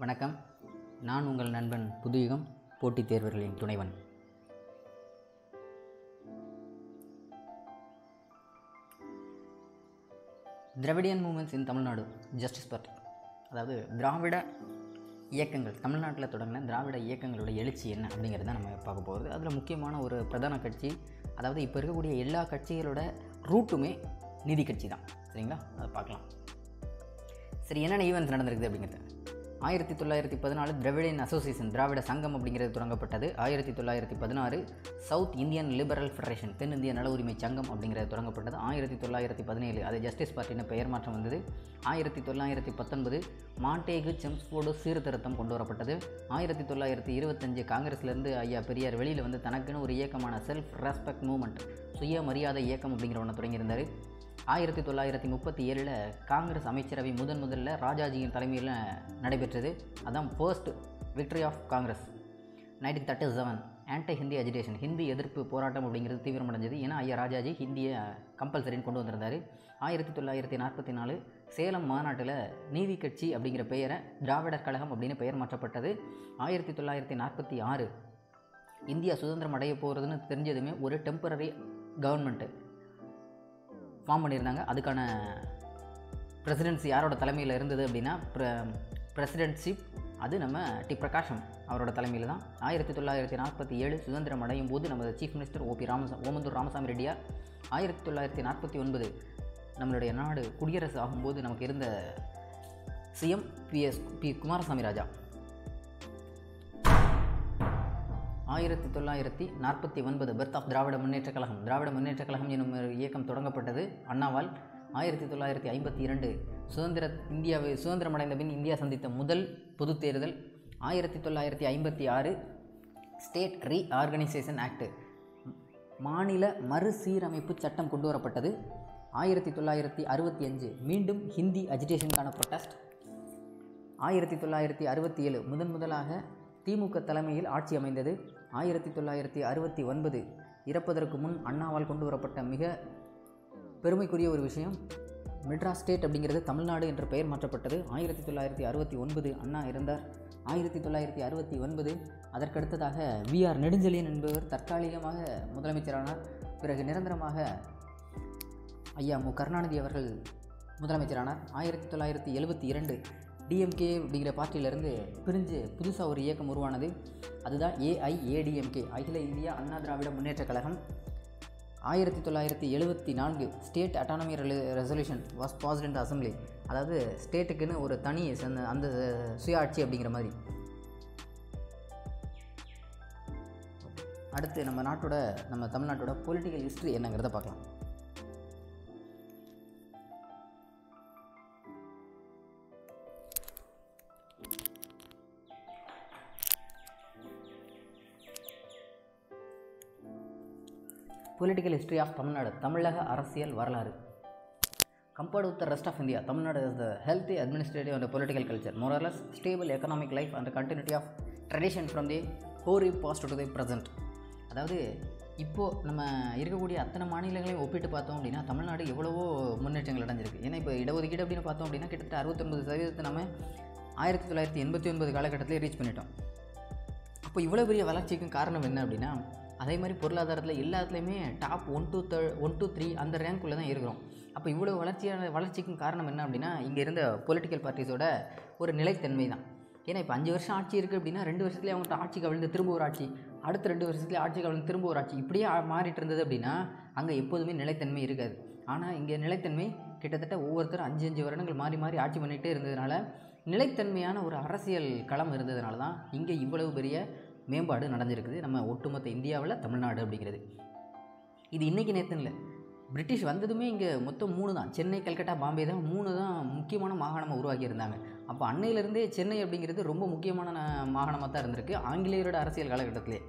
வணக்கம். நான் உங்கள் நண்பன் புதுயுகம், போட்டித் தேர்வர்களின் துணைவன். திராவிடியன் மூமெண்ட்ஸ் இன் தமிழ்நாடு ஜஸ்டிஸ் பார்ட்டி, அதாவது திராவிட இயக்கங்கள், தமிழ்நாட்டில் தொடங்கின திராவிட இயக்கங்களோட எழுச்சி என்ன அப்படிங்கிறது தான் நம்ம பார்க்க போகிறது. அதில் முக்கியமான ஒரு பிரதான கட்சி, அதாவது இப்போ இருக்கக்கூடிய எல்லா கட்சிகளோட ரூட்டுமே நீதி கட்சி தான். சரிங்களா, அதை பார்க்கலாம். சரி, என்னென்ன ஈவெண்ட்ஸ் நடந்திருக்குது அப்படிங்கிறது. 1914 திராவிடியன் அசோசியேஷன், திராவிட சங்கம் அப்படிங்கிறது தொடங்கப்பட்டது. 1916 சவுத் இந்தியன் லிபரல் ஃபெடரேஷன், தென்னிந்திய நல உரிமை சங்கம் அப்படிங்கிறது தொடங்கப்பட்டது. 1917 அது ஜஸ்டிஸ் பார்ட்டின்னு பெயர் மாற்றம் வந்தது. 1919 மாண்டேகு செம்ஸ்ஃபோர்டு சீர்திருத்தம் கொண்டு வரப்பட்டது. 1925 காங்கிரஸ்லேருந்து ஐயா பெரியார் வெளியில் வந்து தனக்குன்னு ஒரு இயக்கமான செல்ஃப் ரெஸ்பெக்ட் மூவ்மெண்ட், சுயமரியாதை இயக்கம் அப்படிங்கிற ஒன்று தொடங்கியிருந்தார். 1937 காங்கிரஸ் அமைச்சரவை முதல்ல ராஜாஜியின் தலைமையில் நடைபெற்றது. அதான் first victory of Congress. 1937 anti Hindi agitation, Hindi எதிர்ப்பு போராட்டம் அப்படிங்கிறது தீவிரமடைஞ்சது. ஏன்னா ஐயா ராஜாஜி ஹிந்தியை கம்பல்சரின்னு கொண்டு வந்திருந்தார். 1944 சேலம் மாநாட்டில் நீதி கட்சி அப்படிங்கிற பெயரை திராவிடர் கழகம் அப்படின்னு பெயர் மாற்றப்பட்டது. 1946 இந்தியா சுதந்திரம் அடைய போகிறதுன்னு தெரிஞ்சதுமே ஒரு டெம்பரரி கவர்மெண்ட்டு ஃபார்ம் பண்ணியிருந்தாங்க. அதுக்கான பிரசிடென்சி யாரோட தலைமையில் இருந்தது அப்படின்னா பிரசிடென்ட்ஷிப் அது நம்ம டி பிரகாஷம் அவரோட தலைமையில் தான். 1947 சுதந்திரம் அடையும் போது நமது சீஃப் மினிஸ்டர் ஓமந்தூர் ராமசாமி ரெட்டியார். 1949 நம்மளுடைய நாடு குடியரசு ஆகும்போது நமக்கு இருந்த CM P Kumaraswami Raja. 1949 birth of Dravida Munnetra Kazhagam, Dravida Munnetra Kazhagam எனும் இயக்கம் தொடங்கப்பட்டது அண்ணாவால். 1952 சுதந்திரமடைந்த பின் இந்தியா சந்தித்த முதல் பொது தேர்தல். 1956 ஸ்டேட் ரீஆர்கனைசேஷன் ஆக்ட், மாநில மறுசீரமைப்பு சட்டம் கொண்டு வரப்பட்டது. 1965 மீண்டும் ஹிந்தி அஜிடேஷனுக்கான ப்ரொட்டஸ்ட். 1967 முதலாக திமுக தலைமையில் ஆட்சி அமைந்தது. 1969 இறப்பதற்கு முன் அண்ணாவால் கொண்டு வரப்பட்ட மிக பெருமைக்குரிய ஒரு விஷயம், மெட்ராஸ் ஸ்டேட் அப்படிங்கிறது தமிழ்நாடு என்ற பெயர் மாற்றப்பட்டது. 1969 அண்ணா இறந்தார். 1969 அதற்கடுத்ததாக வி.ஆர். நெடுஞ்செழியன் என்பவர் தற்காலிகமாக முதலமைச்சரானார். பிறகு நிரந்தரமாக ஐயா மு. கருணாநிதி அவர்கள் முதலமைச்சரானார். 1972 டிஎம்கே அப்படிங்கிற பார்ட்டியிலேருந்து பிரிஞ்சு புதுசாக ஒரு இயக்கம் உருவானது. அதுதான் ஏஐஏடிஎம்கே, அகில இந்திய அண்ணா திராவிட முன்னேற்றக் கழகம். 1974 state autonomy resolution was past in the assembly, அதாவது ஸ்டேட்டுக்குன்னு ஒரு தனி அந்த சுயாட்சி அப்படிங்கிற மாதிரி. அடுத்து நம்ம தமிழ்நாட்டோட பொலிட்டிக்கல் ஹிஸ்ட்ரி என்னங்கிறத பார்க்கலாம். பொலிட்டிக்கல் ஹிஸ்ட்ரி ஆஃப் தமிழ்நாடு, தமிழக அரசியல் வரலாறு. Compared with the rest of India, Tamil Nadu is the healthy administrative and political culture, more or less stable economic life and continuity of tradition from the hoary past to the present. அதாவது இப்போது நம்ம இருக்கக்கூடிய அத்தனை மாநிலங்களையும் ஒப்பிட்டு பார்த்தோம் அப்படின்னா தமிழ்நாடு எவ்வளவோ முன்னேற்றங்கள் அடைஞ்சிருக்கு. ஏன்னா இப்போ இடஒதுக்கீடு அப்படின்னு பார்த்தோம் அப்படின்னா கிட்டத்தட்ட 69% நம்ம 1989 காலகட்டத்திலே ரீச் பண்ணிட்டோம். அப்போ இவ்வளோ பெரிய வளர்ச்சிக்கும் காரணம் என்ன அப்படின்னா, அதே மாதிரி பொருளாதாரத்தில் எல்லாத்துலேயுமே டாப் 1 to 3 அந்த ரேங்க்குள்ளே தான் இருக்கிறோம். அப்போ இவ்வளோ வளர்ச்சிக்கும் காரணம் என்ன அப்படின்னா, இங்கே இருந்த பொலிட்டிக்கல் பார்ட்டிஸோட ஒரு நிலைத்தன்மை தான். ஏன்னா இப்போ 5 வருஷம் ஆட்சி இருக்குது அப்படின்னா 2 வருஷத்துலேயே அவங்கள்ட்ட ஆட்சி கவிழ்ந்து திரும்ப ஒரு ஆட்சி, அடுத்த 2 வருஷத்துலேயே ஆட்சி கவிழ்ந்து திரும்ப ஒரு ஆட்சி, இப்படியே மாறிட்டு இருந்தது அப்படின்னா அங்கே எப்போதுமே நிலைத்தன்மை இருக்காது. ஆனால் இங்கே நிலைத்தன்மை கிட்டத்தட்ட ஒவ்வொருத்தரும் 5 வருடங்கள் மாறி மாறி ஆட்சி பண்ணிகிட்டே இருந்ததுனால, நிலைத்தன்மையான ஒரு அரசியல் களம் இருந்ததுனால தான் இங்கே இவ்வளவு பெரிய மேம்பாடு நடந்திருக்குது நம்ம ஒட்டுமொத்த இந்தியாவில் தமிழ்நாடு அப்படிங்கிறது. இது இன்றைக்கி நேற்று இல்லை, பிரிட்டிஷ் வந்ததுமே இங்கே மொத்தம் 3 தான், சென்னை, கல்கட்டா, பாம்பே தான் 3 தான் முக்கியமான மாகாணமாக உருவாக்கியிருந்தாங்க. அப்போ அன்னையிலேருந்தே சென்னை அப்படிங்கிறது ரொம்ப முக்கியமான மாகாணமாக தான் இருந்திருக்கு ஆங்கிலேயரோட அரசியல் காலகட்டத்திலே.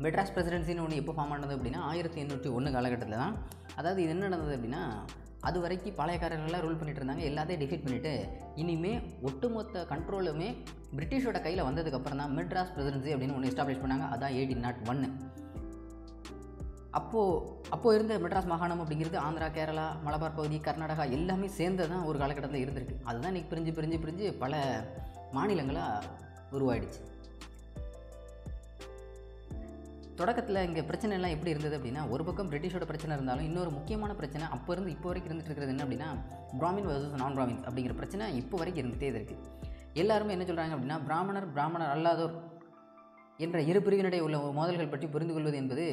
மெட்ராஸ் பிரசிடென்சின்னு ஒன்று எப்போ ஃபார்ம் ஆனது அப்படின்னா 1801 காலகட்டத்தில் தான். அதாவது இது என்ன நடந்தது அப்படின்னா, அது வரைக்கும் பாளையக்காரர்கள்லாம் ரூல் பண்ணிட்டு இருந்தாங்க. எல்லாத்தையும் டிஃபீட் பண்ணிவிட்டு இனிமேல் ஒட்டுமொத்த கண்ட்ரோலுமே பிரிட்டிஷோட கையில் வந்ததுக்கப்புறம் தான் மெட்ராஸ் பிரசிடென்சி அப்படின்னு ஒன்று எஸ்டாப்ளிஷ் பண்ணாங்க. அதான் 1801. அப்போது இருந்த மெட்ராஸ் மாகாணம் அப்படிங்கிறது ஆந்திரா, கேரளா, மலபார் பகுதி, கர்நாடகா எல்லாமே சேர்ந்து தான் ஒரு காலகட்டத்தில் இருந்திருக்கு. அதுதான் இன்றைக்கி பிரிஞ்சு பல மாநிலங்களாக உருவாயிடுச்சு. தொடக்கத்தில் இங்கே பிரச்சனை எல்லாம் எப்படி இருந்தது அப்படின்னா, ஒரு பக்கம் பிரிட்டிஷோட பிரச்சனை இருந்தாலும் இன்னொரு முக்கியமான பிரச்சனை அப்போ இருந்து இப்போ வரைக்கும் இருந்துகிட்டு இருக்கிறது என்ன அப்படின்னா, பிராமின் வர்சஸ் நான் பிராமின்ஸ் அப்படிங்கிற பிரச்சனை இப்போ வரைக்கும் இருந்துகிட்டே இருக்குது. எல்லாருமே என்ன சொல்கிறாங்க அப்படின்னா, பிராமணர் அல்லாதோர் என்ற இரு பிரிவினிடையே உள்ள மோதல்கள் பற்றி புரிந்து கொள்வது என்பது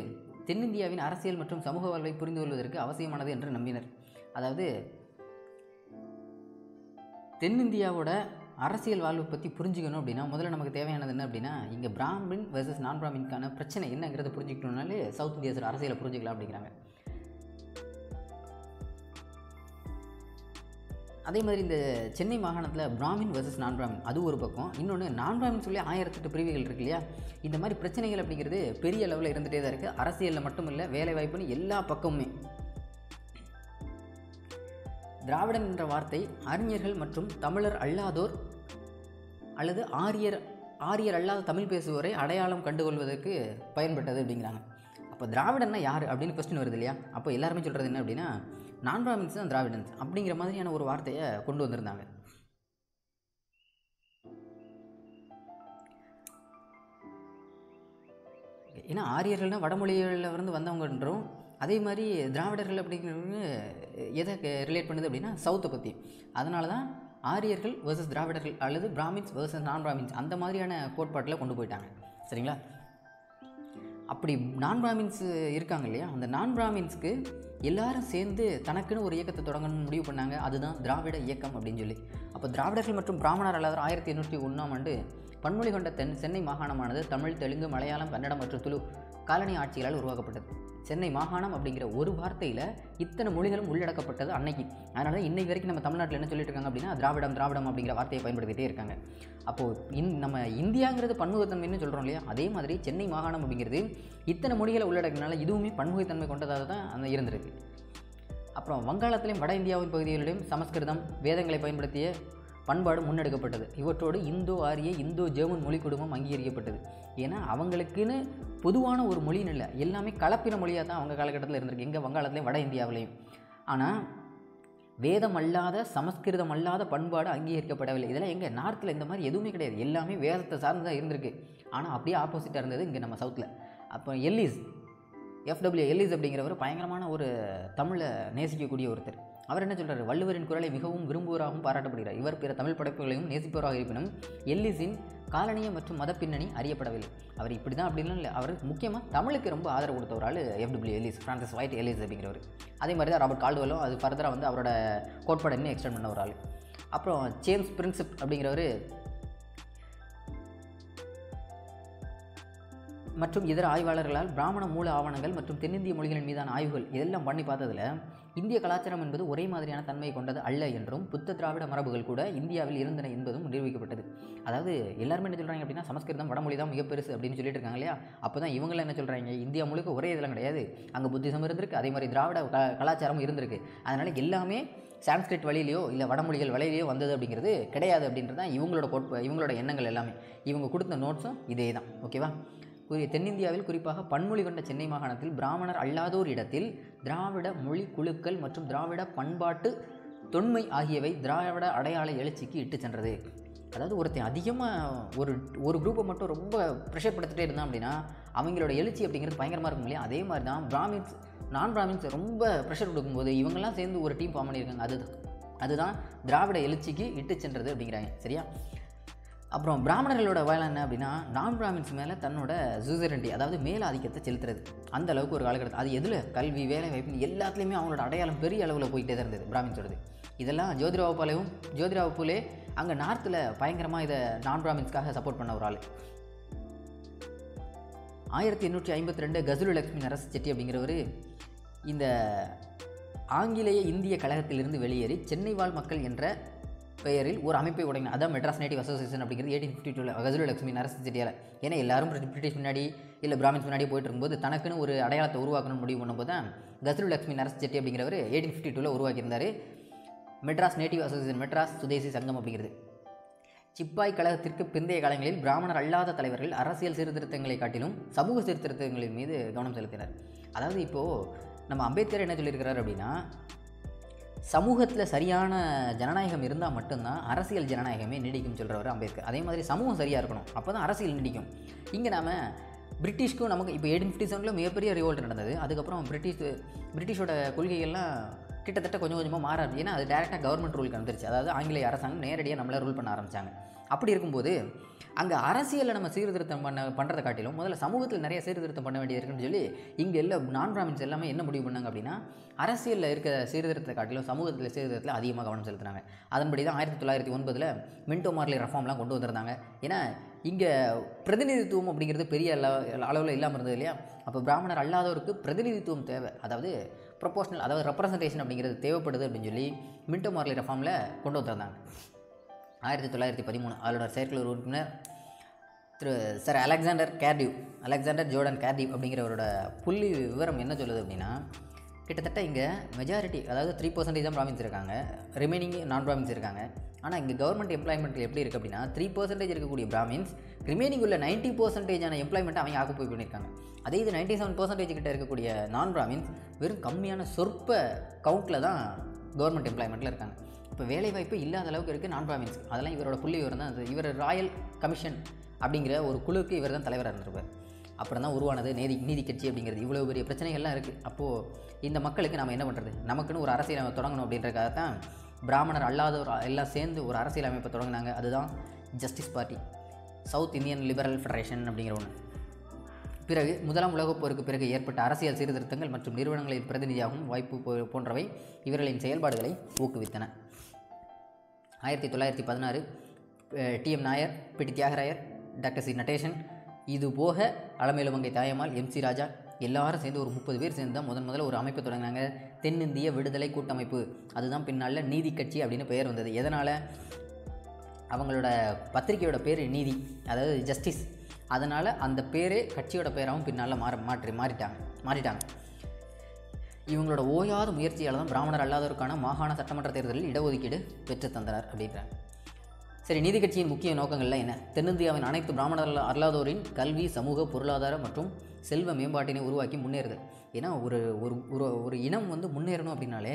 தென்னிந்தியாவின் அரசியல் மற்றும் சமூக வாழ்வை புரிந்து கொள்வதற்கு அவசியமானது என்று நம்பினர். அதாவது தென்னிந்தியாவோட அரசியல் வாழ்வை பற்றி புரிஞ்சுக்கணும் அப்படின்னா முதல்ல நமக்கு தேவையானது என்ன அப்படின்னா, இங்கே பிராமின் வெர்சஸ் நான் பிராமின்கான பிரச்சனை என்னங்கிறத புரிஞ்சுக்கிட்டோம்னாலே சவுத் இந்தியாஸோட அரசியலை புரிஞ்சுக்கலாம் அப்படிங்கிறாங்க. அதே மாதிரி இந்த சென்னை மாகாணத்தில் பிராமின் வெர்சஸ் நான் பிராமின் அது ஒரு பக்கம், இன்னொன்று நான் பிராமின் சொல்லி 1008 பிரிவுகள் இருக்கு இல்லையா. இந்த மாதிரி பிரச்சனைகள் அப்படிங்கிறது பெரிய அளவில் இருந்துகிட்டே தான் இருக்குது. அரசியலில் மட்டும் இல்லை, வேலை வாய்ப்புன்னு எல்லா பக்கமுமே. திராவிடன் என்ற வார்த்தை அறிஞர்கள் மற்றும் தமிழர் அல்லாதோர் அல்லது ஆரியர் அல்லாத தமிழ் பேசுவோரை அடையாளம் கண்டுகொள்வதற்கு பயன்பட்டது அப்படிங்கிறாங்க. அப்போ திராவிடன்னா யார் அப்படின்னு கொஸ்டின் வருது இல்லையா. அப்போ எல்லாருமே சொல்கிறது என்ன அப்படின்னா, நான் பிராமின்ஸ் தான் திராவிடன்ஸ் அப்படிங்கிற மாதிரியான ஒரு வார்த்தையை கொண்டு வந்திருந்தாங்க. ஏன்னா ஆரியர்கள்னால் வடமொழிகளில் இருந்து வந்தவங்கன்றோம். அதே மாதிரி திராவிடர்கள் அப்படிங்கிறது எதை ரிலேட் பண்ணுது அப்படின்னா சவுத்தை பற்றி. அதனால தான் ஆரியர்கள் வர்சஸ் திராவிடர்கள் அல்லது பிராமின்ஸ் வர்சஸ் நான் பிராமின்ஸ் அந்த மாதிரியான கோட்பாட்டில் கொண்டு போயிட்டாங்க. சரிங்களா. அப்படி நான் பிராமின்ஸ் இருக்காங்க இல்லையா, அந்த நான் பிராமின்ஸ்க்கு எல்லாரும் சேர்ந்து தனக்குன்னு ஒரு இயக்கத்தை தொடங்கணும்னு முடிவு பண்ணாங்க. அதுதான் திராவிட இயக்கம் அப்படின்னு சொல்லி. அப்போ திராவிடர்கள் மற்றும் பிராமணர் அல்லாதவர் 1801 பன்மொழி கொண்ட சென்னை மாகாணமானது தமிழ், தெலுங்கு, மலையாளம், கன்னடம் மற்றும் துளு காலனி ஆட்சிகளால் உருவாக்கப்பட்டது. சென்னை மாகாணம் அப்படிங்கிற ஒரு வார்த்தையில் இத்தனை மொழிகளும் உள்ளடக்கப்பட்டது அன்னைக்கு. அதனால இன்னைக்கு வரைக்கும் நம்ம தமிழ்நாட்டில் என்ன சொல்லிட்டு இருக்காங்க அப்படின்னா, திராவிடம் அப்படிங்கிற வார்த்தையை பயன்படுத்திகிட்டே இருக்காங்க. அப்போது நம்ம இந்தியாங்கிறது பன்முகத்தன்மைன்னு சொல்கிறோம் இல்லையா, அதே மாதிரி சென்னை மாகாணம் அப்படிங்கிறது இத்தனை மொழிகளை உள்ளடக்கினால இதுவுமே பன்முகத்தன்மை கொண்டதாக தான் அந்த இருந்திருக்கு. அப்புறம் வங்காளத்திலையும் வட இந்தியாவின் பகுதிகளிலும் சமஸ்கிருதம், வேதங்களை பயன்படுத்திய பண்பாடு முன்னெடுக்கப்பட்டது. இவற்றோடு இந்தோ ஆரிய, இந்தோ ஜெர்மன் மொழி குடும்பம் அங்கீகரிக்கப்பட்டது. ஏன்னா அவங்களுக்குன்னு பொதுவான ஒரு மொழின்னு இல்லை, எல்லாமே கலப்பின மொழியாக தான் அவங்க காலகட்டத்தில் இருந்திருக்கு, எங்கள் வங்காளத்துலேயும் வட இந்தியாவிலையும். ஆனால் வேதம் அல்லாத, சமஸ்கிருதம் அல்லாத பண்பாடு அங்கீகரிக்கப்படவில்லை. இதெல்லாம் எங்கள் நார்த்தில் இந்த மாதிரி எதுவுமே கிடையாது, எல்லாமே வேதத்தை சார்ந்து தான் இருந்திருக்கு. ஆனால் அப்படியே ஆப்போசிட்டாக இருந்தது இங்கே நம்ம சவுத்தில். அப்போ எஃப்டபிள்யூ எல்லிஸ் அப்படிங்கிறவர் பயங்கரமான ஒரு தமிழை நேசிக்கக்கூடிய ஒருத்தர். அவர் என்ன சொல்கிறார், வள்ளுவரின் குரலை மிகவும் விரும்புவராகவும் பாராட்டப்படுகிறார். இவர் பிற தமிழ் படைப்புகளையும் நேசிப்பவராக இருப்பினும் எல்லிஸின் காலனிய மற்றும் மத பின்னணி அறியப்படவில்லை. அவர் இப்படி தான் அப்படின்லாம் இல்லை, அவர் முக்கியமாக தமிழுக்கு ரொம்ப ஆதரவு கொடுத்த ஒரு ஆள் F W Ellis, Francis White Ellis அப்படிங்கிறவர். அதே மாதிரி தான் ராபர்ட் கால்டுவெலும் அது ஃபர்தராக வந்து அவரோட கோட்பாடு இன்னும் எக்ஸ்டெண்ட் பண்ண ஒரு ஆள். அப்புறம் ஜேம்ஸ் பிரின்சிப் அப்படிங்கிறவர் மற்றும் இதர ஆய்வாளர்களால் பிராமண மூல ஆவணங்கள் மற்றும் தென்னிந்திய மொழிகளின் மீதான ஆய்வுகள் இதெல்லாம் பண்ணி பார்த்ததில் இந்திய கலாச்சாரம் என்பது ஒரே மாதிரியான தன்மையை கொண்டது அல்ல என்றும், புத்த திராவிட மரபுகள் கூட இந்தியாவில் இருந்தன என்பதும் நிரூபிக்கப்பட்டது. அதாவது எல்லாருமே என்ன சொல்கிறாங்க அப்படின்னா, சமஸ்கிருதம் வடமொழி தான் மிக பெருசு அப்படின்னு சொல்லிட்டு இருக்காங்க இல்லையா. அப்போ தான் இவங்களாம் என்ன சொல்கிறாங்க, இந்தியா முழுக்க ஒரே இதெல்லாம் கிடையாது, அங்கே புத்திசம் இருந்திருக்கு, அதே மாதிரி திராவிட கலாச்சாரமும் இருந்திருக்கு, அதனால் எல்லாமே சான்ஸ்கிரிட் வழியிலையோ இல்லை வடமொழிகள் வழியிலையோ வந்தது அப்படிங்கிறது கிடையாது அப்படின்றது தான் இவங்களோட எண்ணங்கள் எல்லாமே. இவங்க கொடுத்த நோட்ஸும் இதே தான். ஓகேவா. தென்னிந்தியாவில் குறிப்பாக பன்மொழி கொண்ட சென்னை மாகாணத்தில் பிராமணர் அல்லாதோர் இடத்தில் திராவிட மொழி குழுக்கள் மற்றும் திராவிட பண்பாட்டு தொன்மை ஆகியவை திராவிட அடையாள எழுச்சிக்கு இட்டு சென்றது. அதாவது ஒருத்தன் அதிகமாக ஒரு குரூப்பை மட்டும் ரொம்ப ப்ரெஷர் படுத்திட்டே இருந்தான் அப்படின்னா அவங்களோட எழுச்சி அப்படிங்கிறது பயங்கரமாக இருக்கும் இல்லையா. அதே மாதிரி தான் நான் பிராமின்ஸ் ரொம்ப ப்ரெஷர் கொடுக்கும்போது இவங்கெல்லாம் சேர்ந்து ஒரு டீம் ஃபார்ம் பண்ணியிருக்காங்க. அதுதான் திராவிட எழுச்சிக்கு இட்டு சென்றது அப்படிங்கிறாங்க. சரியா. அப்புறம் பிராமணர்களோட வேலை என்ன அப்படின்னா, நான் பிராமின்ஸ் மேலே தன்னோட சூசரண்டி, அதாவது மேலாதிக்கத்தை செலுத்துறது. அந்த அளவுக்கு ஒரு காலகட்டத்தில் அது எதில் கல்வி, வேலை வாய்ப்பு எல்லாத்துலேயுமே அவங்களோட அடையாளம் பெரிய அளவில் போயிட்டே தான் இருந்தது பிராமின்ஸோடது. இதெல்லாம் ஜோதிராவ் பூலே அங்கே நார்த்தில் பயங்கரமாக இதை நான் பிராமின்ஸ்க்காக சப்போர்ட் பண்ண ஒரு ஆள். 1852 கசுலு லக்ஷ்மி நரஸ் செட்டி அப்படிங்கிறவர் இந்த ஆங்கிலேய இந்திய கழகத்திலிருந்து வெளியேறி சென்னை வாழ் மக்கள் என்ற பெயரில் ஒரு அமைப்பை உடையினார். அதான் மெட்ராஸ் நேட்டிவ் அசோசியேஷன் அப்படிங்கிறது 1852 கசுலு லக்ஷ்மி நரஸ் செட்டியால். ஏன்னா எல்லாரும் பிரிட்டிஷ் முன்னாடி இல்லை பிராமின்ஸ் முன்னாடி போயிட்டு இருக்கும்போது தனக்குன்னு ஒரு அடையாளத்தை உருவாக்கணும்னு முடிவு பண்ணும்போது தான் கசுலு லக்ஷ்மி நரஸ் செட்டி அப்படிங்கிறவர் 1852 உருவாக்கியிருந்தார் மெட்ராஸ் நேட்டிவ் அசோசியேஷன், மெட்ராஸ் சுதேசி சங்கம் அப்படிங்கிறது. சிப்பாய் கழகத்திற்கு பிந்தைய காலங்களில் பிராமணர் அல்லாத தலைவர்கள் அரசியல் சீர்திருத்தங்களை காட்டிலும் சமூக சீர்திருத்தங்களின் மீது கவனம் செலுத்தினர். அதாவது இப்போது நம்ம அம்பேத்கர் என்ன சொல்லியிருக்கிறார் அப்படின்னா, சமூகத்தில் சரியான ஜனநாயகம் இருந்தால் மட்டும்தான் அரசியல் ஜனநாயகமே நீடிக்கும் சொல்கிறவர் அம்பேத்கர். அதே மாதிரி சமூகம் சரியாக இருக்கணும், அப்போ தான் அரசியல் நீடிக்கும். இங்கே நாம் பிரிட்டிஷ்க்கும் நமக்கு இப்போ 1857 மிகப்பெரிய ரிவோல்ட் நடந்தது. அதுக்கப்புறம் பிரிட்டிஷோட கொள்கைகள்லாம் கிட்டத்தட்ட கொஞ்சம் கொஞ்சமாக மாற, ஏன்னா அது டேரெக்டாக கவர்மெண்ட் ரூலுக்கு வந்துருச்சு. அதாவது ஆங்கிலேய அரசாங்கம் நேரடியாக நம்மளை ரூல் பண்ண ஆரம்பித்தாங்க. அப்படி இருக்கும்போது அங்கே அரசியலில் நம்ம சீர்திருத்தம் பண்ணுறதை காட்டிலும் முதல்ல சமூகத்தில் நிறைய சீர்திருத்தம் பண்ண வேண்டியது இருக்குன்னு சொல்லி இங்கே எல்லாம் நான் பிராமின்ஸ் எல்லாமே என்ன முடிவு பண்ணாங்க அப்படின்னா, அரசியலில் இருக்க சீர்திருத்தத்தை காட்டிலும் சமூகத்தில் சீர்திருத்தத்தில் அதிகமாக கவனம் செலுத்தினாங்க. அதன்படி தான் 1909 மின்டோ மார்லி ரெஃபார்ம்லாம் கொண்டு வந்திருந்தாங்க. ஏன்னா இங்கே பிரதிநிதித்துவம் அப்படிங்கிறது பெரிய அளவில் இல்லாமல் இருந்தது இல்லையா. அப்போ பிராமணர் அல்லாதவருக்கு பிரதிநிதித்துவம் தேவை, அதாவது ப்ரொபோஷனல், அதாவது ரெப்ரசன்டேஷன் அப்படிங்கிறது தேவைப்படுது அப்படின்னு சொல்லி மின்டோ மார்லி ரெஃபார்மில் கொண்டு வந்திருந்தாங்க. 1913 அதோட செயற்குழு உறுப்பினர் திரு சர் அலெக்சாண்டர் ஜோர்டன் கேர்டிவ் அப்படிங்கிறவரோட புள்ளி விவரம் என்ன சொல்லுது அப்படின்னா, கிட்டத்தட்ட இங்கே மெஜாரிட்டி, அதாவது 3% தான் பிராமின்ஸ் இருக்காங்க, ரிமைனிங் நான் பிராமின்ஸ் இருக்காங்க. ஆனால் இங்கே கவர்மெண்ட் எம்ப்ளாய்மெண்ட்டில் எப்படி இருக்குது அப்படின்னா, 3% இருக்கக்கூடிய பிராமின்ஸ் ரிமைனிங் உள்ள 90% எம்ப்ளாய்மெண்ட்டை அவங்க ஆக்குப்பை பண்ணியிருக்காங்க. அதே இது 97% கிட்ட இருக்கக்கூடிய நான் பிராமின்ஸ் வெறும் கம்மியான சொற்ப கவுண்டில் தான் கவர்மெண்ட் எம்ப்ளாய்மெண்ட்டில் இருக்காங்க. இப்போ வேலைவாய்ப்பு இல்லாத அளவுக்கு இருக்குது நான் பிராமின்ஸ். அதெல்லாம் இவரோட புள்ளி விவரம் தான். அது இவர் ராயல் கமிஷன் அப்படிங்கிற ஒரு குழுவுக்கு இவர் தான் தலைவராக இருந்திருப்பார். அப்புறம் தான் உருவானது நீதி கட்சி அப்படிங்கிறது. இவ்வளோ பெரிய பிரச்சனைகள்லாம் இருக்குது. அப்போது இந்த மக்களுக்கு நம்ம என்ன பண்ணுறது, நமக்குன்னு ஒரு அரசியல் தொடங்கணும் அப்படின்றக்காக தான் பிராமணர் அல்லாதவர் எல்லாம் சேர்ந்து ஒரு அரசியல் அமைப்பை தொடங்கினாங்க. அதுதான் justice party, south Indian liberal federation அப்படிங்கிற ஒன்று. பிறகு முதலாம் உலகப் போருக்கு பிறகு ஏற்பட்ட அரசியல் சீர்திருத்தங்கள் மற்றும் நிறுவனங்களின் பிரதிநிதியாகவும் வாய்ப்பு போன்றவை இவர்களின் செயல்பாடுகளை ஊக்குவித்தன. 1916 TM Nair, PT Thyagarayar, doctor C Natesan, இது போக அலமேலுமங்கை தாயம்மாள், MC ராஜா எல்லாரும் சேர்ந்து ஒரு 30 பேர் சேர்ந்து தான் முதல்ல ஒரு அமைப்பை தொடங்கினாங்க, தென்னிந்திய விடுதலை கூட்டமைப்பு. அதுதான் பின்னால் நீதி கட்சி அப்படின்னு பெயர் வந்தது. எதனால்? அவங்களோட பத்திரிகையோட பேர் நீதி, அதாவது ஜஸ்டிஸ். அதனால் அந்த பேரே கட்சியோட பேராகவும் பின்னால் மாறிட்டாங்க. இவங்களோட ஓயாத முயற்சியால் தான் பிராமணர் அல்லாதவருக்கான மாகாண சட்டமன்ற தேர்தலில் இடஒதுக்கீடு பெற்று தந்தனர் அப்படின்றாங்க. சரி, நீதி கட்சியின் முக்கிய நோக்கங்கள்லாம் என்ன? தென்னிந்தியாவின் அனைத்து பிராமணர் அல்லாதோரின் கல்வி, சமூக, பொருளாதார மற்றும் செல்வ மேம்பாட்டினை உருவாக்கி முன்னேறுது. ஏன்னா ஒரு இனம் முன்னேறணும் அப்படின்னாலே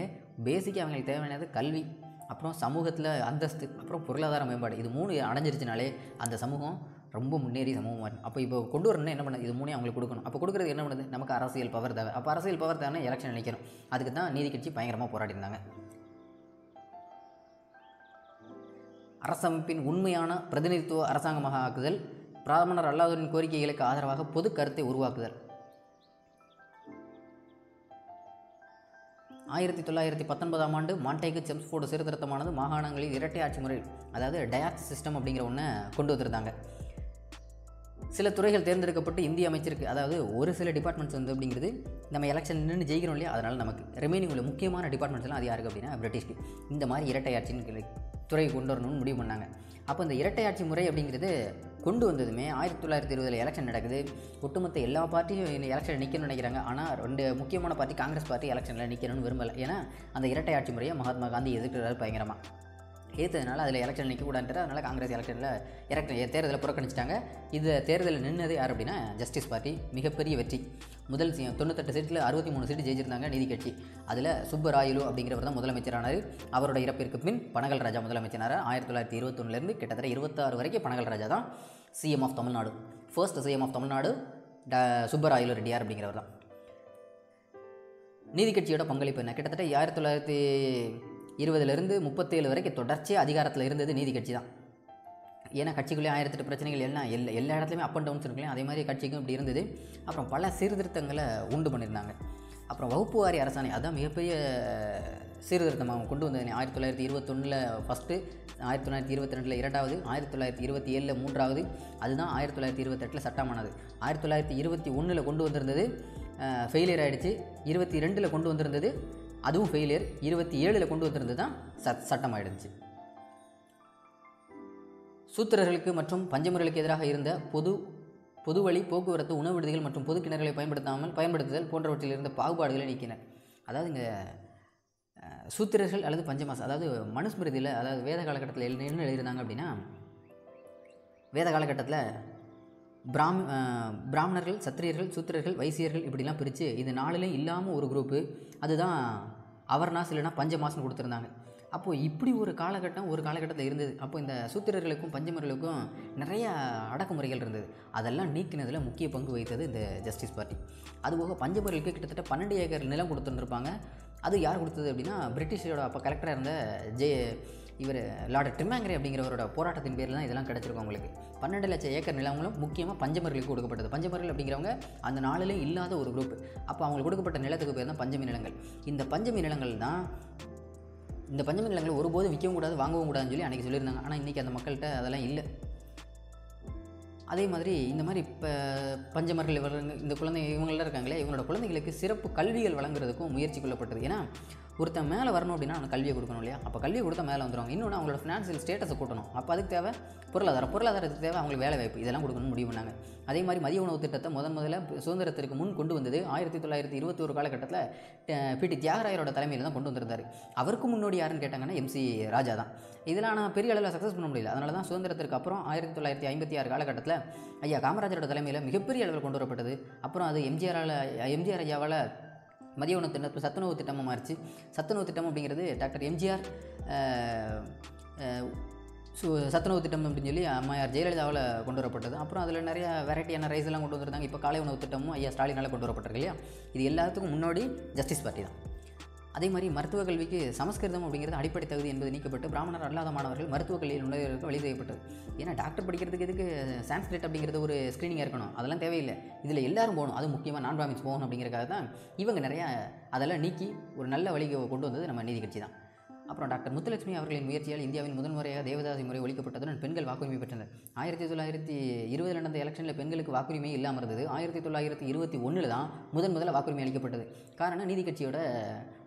பேசிக்காக அவங்களுக்கு தேவையானது கல்வி, அப்புறம் சமூகத்தில் அந்தஸ்து, அப்புறம் பொருளாதார மேம்பாடு. இது 3 அடைஞ்சிருச்சுனாலே அந்த சமூகம் ரொம்ப முன்னேறி சமூகம் மாறும். அப்போ இப்போ கொண்டு வரணும்னா என்ன பண்ணுது? இது 3 அவங்களுக்கு கொடுக்கணும். அப்போ கொடுக்குறது என்ன பண்ணுது? நமக்கு அரசியல் பவர் தேவை. அப்போ அரசியல் பவர் தேவைன்னா எலெக்ஷன் நினைக்கணும். அதுக்கு தான் நீதி கட்சி பயங்கரமாக போராடிருந்தாங்க. அரசமைப்பின் உண்மையான பிரதிநிதித்துவ அரசாங்கமாக ஆக்குதல், பிராமணர் அல்லாதோரின் கோரிக்கைகளுக்கு ஆதரவாக பொது கருத்தை உருவாக்குதல். 1919ஆம் ஆண்டு மாண்டேகு செம்ஸ்ஃபோர்டு சீர்திருத்தமானது மாகாணங்களில் இரட்டை ஆட்சி முறை, அதாவது டயாட் சிஸ்டம் அப்படிங்கிற ஒன்றை கொண்டு வந்திருந்தாங்க. சில துறைகள் தேர்ந்தெடுக்கப்பட்டு இந்திய அமைச்சிருக்கு, அதாவது ஒரு சில டிபார்ட்மெண்ட்ஸ் அப்படிங்கிறது நம்ம எலெக்ஷன் நின்று ஜெயிக்கிறோம் இல்லையா, அதனால் நமக்கு ரிமைனிங் உள்ள முக்கியமான டிபார்ட்மெண்ட்ஸ்லாம் அது யாருக்கு அப்படின்னா பிரிட்டிஷ்க்கு. இந்த மாதிரி இரட்டை ஆட்சின்னு துறை கொண்டு வரணும்னு முடிவு பண்ணாங்க. அப்போ இந்த இரட்டை ஆட்சி முறை அப்படிங்கிறது கொண்டு வந்ததுமே 1920 எலெக்ஷன் நடக்குது. ஒட்டுமொத்த எல்லா பார்ட்டியும் எலெக்ஷன் நிற்கணும்னு நினைக்கிறாங்க. ஆனால் 2 முக்கியமான பார்ட்டி, காங்கிரஸ் பார்ட்டி எலெக்ஷனில் நிற்கணும்னு விரும்பலை. ஏன்னா அந்த இரட்டை ஆட்சி முறையை மகாத்மா காந்தி எதிர்க்கிறாரு பயங்கரமாக. ஏற்றதுனால அதில் எலெக்ஷன் நிற்கக்கூடாதுன்றது, அதனால் காங்கிரஸ் தேர்தலில் புறக்கணிச்சிட்டாங்க. இது தேர்தலில் நின்னது யார் அப்படின்னா ஜஸ்டிஸ் பார்ட்டி. மிகப்பெரிய வெற்றி. முதல் 98 சீட்டில் 63 சீட்டு ஜெயிச்சிருந்தாங்க நீதி கட்சி. அதில் சுப்பராயலு அப்படிங்கிறவர் தான் முதலமைச்சரானார். அவரோட இறப்பிற்கு பின் பனகல் ராஜா முதலமைச்சரானார். 1921 கிட்டத்தட்ட 26 வரைக்கும் பனகல் ராஜா தான் CM of Tamil Nadu. First CM of Tamil Nadu Subbarayalu Reddiar அப்படிங்கிறவர் தான். நீதி கட்சியோட பங்களிப்பு என்ன? கிட்டத்தட்ட 1920 37 வரைக்கும் தொடர்ச்சியாக அதிகாரத்தில் இருந்தது நீதி கட்சி தான். ஏன்னா கட்சிக்குள்ளே 1008 பிரச்சனைகள் எல்லா இடத்துலையுமே அப் அண்ட் டவுன்ஸ் இருக்குல்லையும், அதே மாதிரி கட்சிக்கும் இப்படி இருந்தது. அப்புறம் பல சீர்திருத்தங்களை உண்டு பண்ணியிருந்தாங்க. அப்புறம் வகுப்பு வாரி அரசாணை, அதுதான் மிகப்பெரிய சீர்திருத்தம் அவங்க கொண்டு வந்தது. 1921 ஃபஸ்ட்டு, 1922 2வது, 1927 3வது, அதுதான் 1928 சட்டமானது. 1921 கொண்டு வந்திருந்தது ஃபெயிலியர் ஆகிடுச்சு. 22 கொண்டு வந்திருந்தது அதுவும் ஃபெயிலியர். 27 கொண்டு வந்திருந்தது தான் சட்டமாகிடுச்சு. சூத்திரர்களுக்கு மற்றும் பஞ்சமுறைகளுக்கு எதிராக இருந்த பொது வழி போக்குவரத்து, உணவு விடுதிகள் மற்றும் பொது கிணறுகளை பயன்படுத்துதல் போன்றவற்றில் இருந்த பாகுபாடுகளை நீக்கினர். அதாவது இங்கே சூத்திரர்கள் அல்லது பஞ்சமாஸ், அதாவது மனுஸ்மிருதியில், அதாவது வேத காலகட்டத்தில் என்ன எழுதியிருந்தாங்க அப்படின்னா, வேத காலகட்டத்தில் பிராமணர்கள், சத்திரியர்கள், சூத்திரர்கள், வைசியர்கள் இப்படிலாம் பிரித்து இது 4லையும் இல்லாமல் ஒரு குரூப்பு, அதுதான் அவர்னாஸ் இல்லைனா பஞ்சமாஸ்னு கொடுத்துருந்தாங்க. அப்போது இப்படி ஒரு காலகட்டத்தில் இருந்தது. அப்போ இந்த சூத்திரர்களுக்கும் பஞ்சமர்களுக்கும் நிறைய அடக்குமுறைகள் இருந்தது. அதெல்லாம் நீக்கினதில் முக்கிய பங்கு வகித்தது இந்த ஜஸ்டிஸ் பார்ட்டி. அதுபோக பஞ்சமர்களுக்கு கிட்டத்தட்ட 12 ஏக்கர் நிலம் கொடுத்துருந்துருப்பாங்க. அது யார் கொடுத்தது அப்படின்னா, பிரிட்டிஷோட அப்போ கலெக்டராக இருந்த இவர் லார்ட் ட்ரிமாங்கரே அப்படிங்கிறவரோட போராட்டத்தின் பேரில் தான் இதெல்லாம் கிடச்சிருக்கும் அவங்களுக்கு. 12 லட்சம் ஏக்கர் நிலங்களும் முக்கியமாக பஞ்சமர்களுக்கு கொடுக்கப்பட்டது. பஞ்சமர்கள் அப்படிங்கிறவங்க அந்த 4லையும் இல்லாத ஒரு குரூப். அப்போ அவங்களுக்கு கொடுக்கப்பட்ட நிலத்துக்கு பேர் தான் பஞ்சமி நிலங்கள். இந்த பஞ்சமி நிலங்கள் தான் இந்த பஞ்சமி நிலங்கள் ஒருபோதும் விற்கவும் கூடாது, வாங்கவும் கூடாதுன்னு சொல்லி அன்றைக்கி சொல்லியிருந்தாங்க. ஆனால் இன்றைக்கி அந்த மக்கள்கிட்ட அதெல்லாம் இல்லை. அதே மாதிரி இந்த மாதிரி இப்போ பஞ்சமர்கள் இந்த இவங்களாம் இருக்காங்களே, இவங்களோட குழந்தைகளுக்கு சிறப்பு கல்விகள் வழங்குறதுக்கும் முயற்சி கொள்ளப்பட்டது. ஏன்னா ஒருத்தன் மேலே வரணும் அப்படின்னா அவனுக்கு கல்வியை கொடுக்கணும் இல்லையா? அப்போ கல்வியை கொடுத்தா மேலே வந்துடுவாங்க. இன்னொன்று அவங்களோட ஃபினான்ஷியல் ஸ்டேட்டஸை கூட்டணும். அப்போ அதுக்கு தேவை பொருளாதாரத்துக்கு தேவை அவங்களுக்கு வேலை வாய்ப்பு, இதெல்லாம் கொடுக்கணும்னு முடிவு பண்ணாங்க. அதே மாதிரி மதிய உணவு திட்டத்தை முதல்ல சுதந்திரத்திற்கு முன் கொண்டு வந்தது 1921 காலகட்டத்தில் பிடி தியாகராயரோட தலைமையில் தான் கொண்டு வந்திருந்தார். அவருக்கு முன்னோடி யாருன்னு கேட்டாங்கன்னா MC ராஜா தான். இதெல்லாம் ஆனால் பெரிய அளவில் சக்ஸஸ் பண்ண முடியல. அதனால தான் சுதந்திரத்திற்கு அப்புறம் 1956 காலகட்டத்தில் ஐயா காமராஜரோட தலைமையில் மிகப்பெரிய அளவில் கொண்டு வரப்பட்டது. அப்புறம் அது எம்ஜிஆர் ஐயாவால் மதிய உணவு திட்டம் சத்துணவு திட்டமாக மாறிச்சு. சத்துணவு திட்டம் அப்படிங்கிறது டாக்டர் எம்ஜிஆர் சத்துணவு திட்டம் அப்படின்னு சொல்லி அம்மையார் ஜெயலலிதாவில் கொண்டு வரப்பட்டது. அப்புறம் அதில் நிறைய வெரைட்டியான ரைஸ் எல்லாம் கொண்டு வந்திருந்தாங்க. இப்போ காலை உணவு திட்டமும் ஐயா ஸ்டாலினால் கொண்டு வரப்பட்டிருக்கு இல்லையா? இது எல்லாத்துக்கும் முன்னாடி ஜஸ்டிஸ் பார்ட்டி தான். அதே மாதிரி மருத்துவ கல்விக்கு சமஸ்கிருதம் அப்படிங்கிறது அடிப்படை தகுதி என்பது நீக்கப்பட்டு பிராமணர் அல்லாத மாணவர்கள் மருத்துவக் கல்வியில் நுழைவதற்கு வழி செய்யப்பட்டது. ஏன்னா டாக்டர் படிக்கிறதுக்கு எதுக்கு சான்ஸ்கிரிட் அப்படிங்கிறது ஒரு ஸ்க்ரீனிங்காக இருக்கணும், அதெல்லாம் தேவையில்லை. இதில் எல்லாரும் போகணும், அது முக்கியமாக நான் பிராமின்ஸ் போகணும் அப்படிங்கிறக்காக தான் இவங்க நிறையா அதெல்லாம் நீக்கி ஒரு நல்ல வழியை கொண்டு வந்தது நம்ம நீதி கட்சி தான். அப்புறம் டாக்டர் முத்துலட்சுமி அவர்களின் முயற்சியால் இந்தியாவின் முதல் முறையாக தேவதாசி முறை ஒழிக்கப்பட்டதுடன் பெண்கள் வாக்குரிமை பெற்றனர். 1920 நடந்த எலெக்ஷனில் பெண்களுக்கு வாக்குரிமை இல்லாமல் இருந்தது. 1921 தான் முதல்ல வாக்குரிமை அளிக்கப்பட்டது. காரணம் நீதி கட்சியோட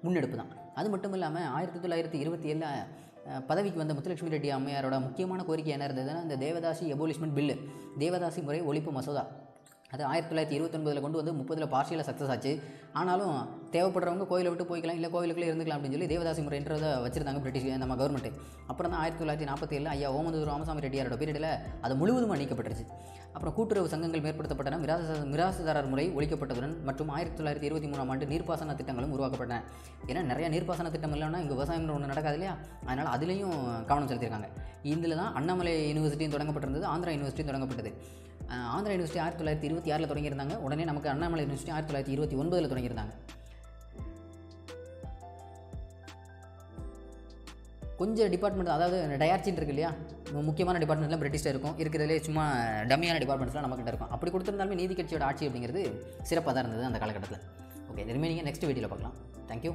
முன்னெடுப்பு தான். அது மட்டும் இல்லாமல் 1927 பதவிக்கு வந்த முத்துலட்சுமி ரெட்டி அம்மையாரோட முக்கியமான கோரிக்கை என்ன இருந்ததுன்னா, இந்த தேவதாசி எபோலிஷ்மெண்ட் பில்லு, தேவதாசி முறை ஒழிப்பு மசோதா, அது 1929 கொண்டு வந்து 30 பார்ஷியலாக சக்ஸஸ் ஆச்சு. ஆனாலும் தேவைப்படுறவங்க கோயிலை விட்டு போய்க்கலாம், இல்லை கோவிலுக்குள்ளே இருந்துக்கலாம் அப்படின்னு சொல்லி தேவதாசி முறைன்றதை வச்சுருந்தாங்க பிரிட்டிஷ் நம்ம கவர்மெண்ட்டு. அப்புறம் தான் 1947 ஐயா ஓமந்தூர் ராமசாமி ரெட்டியாரோட பீரியடில் அது முழுவதும் நீக்கப்பட்டுருச்சு. அப்புறம் கூட்டுறவு சங்கங்கள் மேற்படுத்தப்பட்டன. மிராசுதாரர் முறை ஒழிக்கப்பட்டதுடன் மற்றும் 1923 நீர்ப்பாசன திட்டங்களும் உருவாக்கப்பட்டன. ஏன்னா நிறையா நீர்ப்பாசன திட்டம் இல்லைன்னா இங்கே விவசாயம் ஒன்று நடக்காது இல்லையா? அதனால் அதுலேயும் கவனம் செலுத்தியிருக்காங்க. இதில் தான் அண்ணாமலை யூனிவர்சிட்டியும் தொடங்கப்பட்டிருந்தது, ஆந்திரா யூனிவர்சிட்டியும் தொடங்கப்பட்டது. ஆந்திரா யூனிவர்சிட்டி 1926 தொடங்கியிருந்தாங்க. உடனே நமக்கு அண்ணாமலை யூனிவர்சிட்டி 1929 தொடங்கியிருந்தாங்க. கொஞ்சம் டிபார்ட்மெண்ட், அதாவது டயார்ச்சின்னு இருக்கு இல்லையா, முக்கியமான டிபார்ட்மெண்ட்லாம் பிரிட்டிஷாக இருக்கும், இருக்கிறதுலே சும்மா டம்மியான டிபார்ட்மெண்ட்ஸ்லாம் நம்மக்கிட்ட இருக்கும். அப்படி கொடுத்துருந்தாலுமே நீதி கட்சியோட ஆட்சி அப்படிங்கிறது சிறப்பாக தான் இருந்தது அந்த காலகட்டத்தில். ஓகே, ரிமைனிங் நெக்ஸ்ட் வீடியோவில் பார்க்கலாம். தேங்க்யூ.